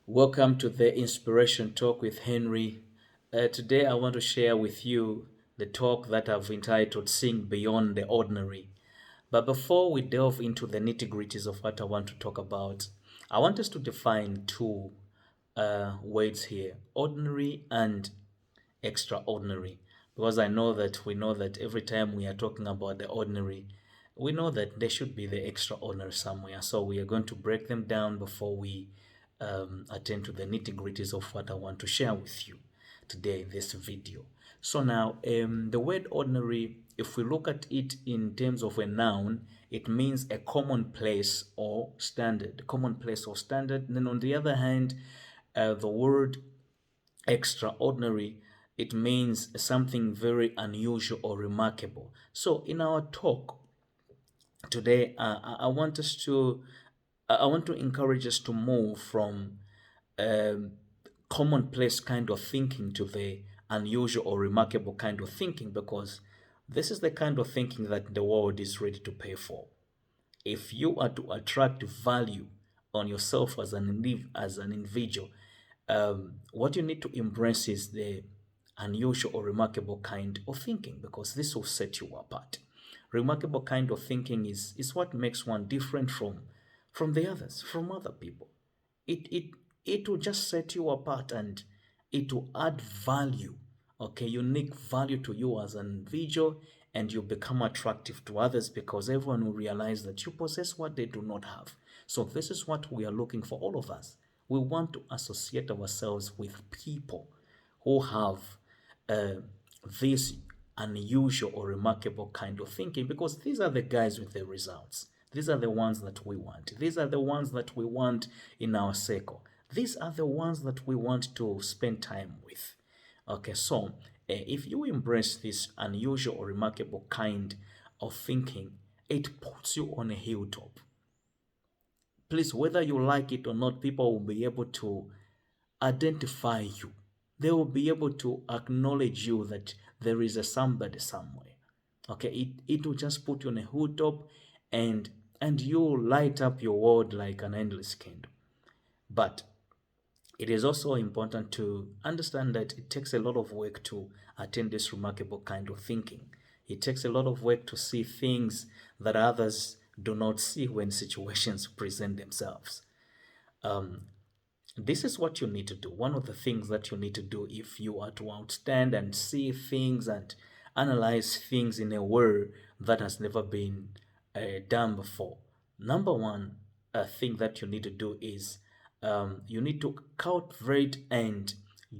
Welcome to the Inspiration Talk with Henry. Today, I want to share with you the talk that I've entitled Seeing Beyond the Ordinary. But before we delve into the nitty gritties of what I want to talk about, I want us to define two words here: ordinary and extraordinary, because I know that we know that every time we are talking about the ordinary, we know that there should be the extraordinary somewhere. So we are going to break them down before we attend to the nitty gritties of what I want to share with you today in this video. So now, the word ordinary, if we look at it in terms of a noun, it means a commonplace or standard. Commonplace or standard. And then on the other hand, the word extraordinary, it means something very unusual or remarkable. So in our talk today, I want us to I want to encourage us to move from um, commonplace kind of thinking to the unusual or remarkable kind of thinking, because this is the kind of thinking that the world is ready to pay for. If you are to attract value on yourself as as an individual, what you need to embrace is the unusual or remarkable kind of thinking, because this will set you apart. Remarkable kind of thinking is what makes one different from the others, from other people. It will just set you apart, and it will add value, okay, unique value to you as an individual, and you become attractive to others because everyone will realize that you possess what they do not have. So this is what we are looking for, all of us. We want to associate ourselves with people who have uh, this unusual or remarkable kind of thinking, because these are the guys with the results. These are the ones that we want. These are the ones that we want in our circle. These are the ones that we want to spend time with. Okay, so if you embrace this unusual or remarkable kind of thinking, it puts you on a hilltop. Please, whether you like it or not, people will be able to identify you. They will be able to acknowledge you that there is a somebody somewhere. Okay, it will just put you on a hilltop, and you light up your world like an endless candle. But it is also important to understand that it takes a lot of work to attain this remarkable kind of thinking. It takes a lot of work to see things that others do not see when situations present themselves. Um, this is what you need to do. One of the things that you need to do if you are to outstand and see things and analyze things in a way that has never been done before. Number one thing that you need to do is you need to cultivate and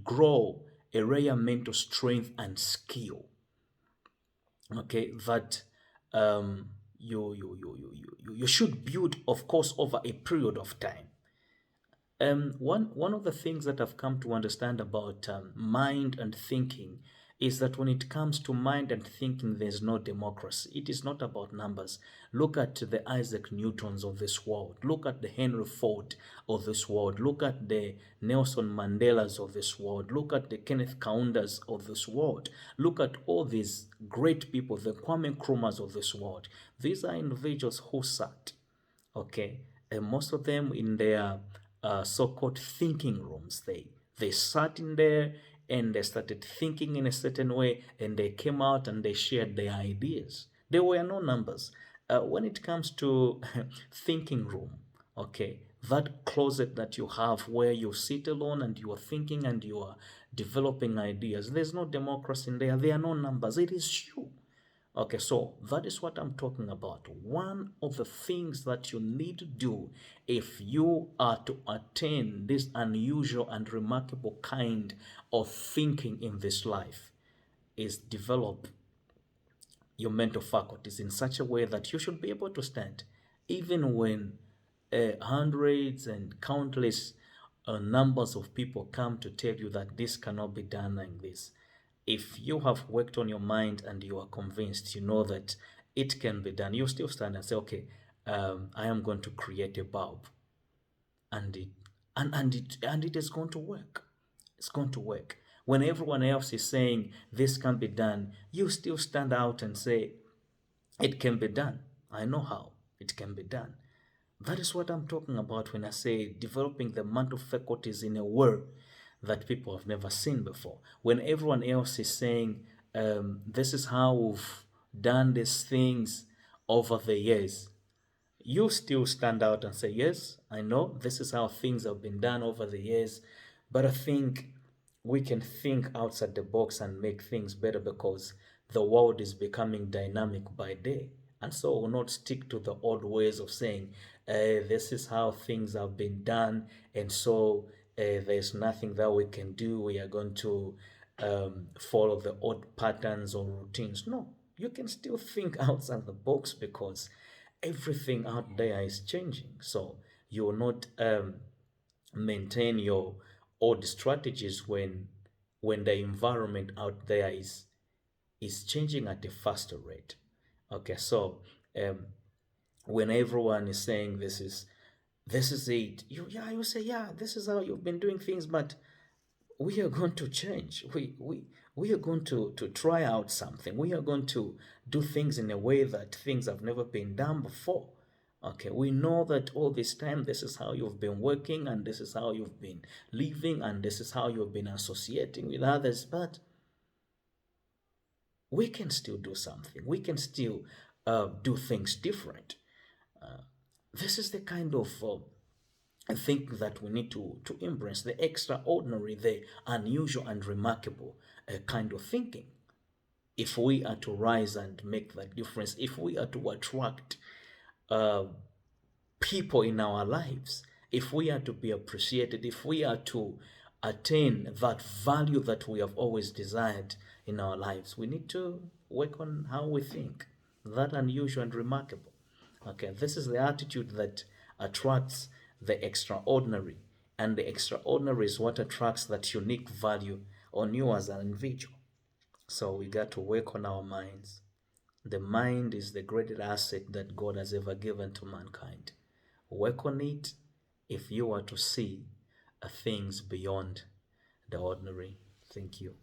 grow a rare mental strength and skill. Okay, that you should build, of course, over a period of time. One of the things that I've come to understand about mind and thinking is that when it comes to mind and thinking, there's no democracy. It is not about numbers. Look at the Isaac Newtons of this world. Look at the Henry Ford of this world. Look at the Nelson Mandelas of this world. Look at the Kenneth Kaundas of this world. Look at all these great people, the Kwame Nkrumahs of this world. These are individuals who sat, okay, and most of them in their so-called thinking rooms, they sat in there and they started thinking in a certain way, and they came out and they shared their ideas. There were no numbers when it comes to thinking room. Okay, that closet that you have where you sit alone and you are thinking and you are developing ideas, there's no democracy in there. There are no numbers. It is you. Okay, so that is what I'm talking about. One of the things that you need to do if you are to attain this unusual and remarkable kind of thinking in this life is develop your mental faculties in such a way that you should be able to stand even when hundreds and countless numbers of people come to tell you that this cannot be done like this. If you have worked on your mind and you are convinced, you know that it can be done, you still stand and say, okay, I am going to create a bulb, and it is going to work. It's going to work. When everyone else is saying this can be done, you still stand out and say it can be done. I know how it can be done. That is what I'm talking about when I say developing the mental faculties in a way that people have never seen before. When everyone else is saying, this is how we've done these things over the years, you still stand out and say, yes, I know this is how things have been done over the years, but I think we can think outside the box and make things better because the world is becoming dynamic by day. And so we'll not stick to the old ways of saying, this is how things have been done, and so there's nothing that we can do. We are going to follow the old patterns or routines. No, you can still think outside the box because everything out there is changing. So you will not maintain your old strategies when the environment out there is changing at a faster rate. Okay, so um, when everyone is saying this is it, you say, yeah, this is how you've been doing things, but we are going to change. We are going to try out something. We are going to do things in a way that things have never been done before. Okay, we know that all this time this is how you've been working, and this is how you've been living, and this is how you've been associating with others, but we can still do something. We can still do things different. This is the kind of I think that we need to embrace the extraordinary, the unusual and remarkable kind of thinking. If we are to rise and make that difference, if we are to attract uh, people in our lives, if we are to be appreciated, if we are to attain that value that we have always desired in our lives, we need to work on how we think, that unusual and remarkable. Okay, this is the attitude that attracts the extraordinary, and the extraordinary is what attracts that unique value on you as an individual. So we got to work on our minds. The mind is the greatest asset that God has ever given to mankind. Work on it if you are to see things beyond the ordinary. Thank you.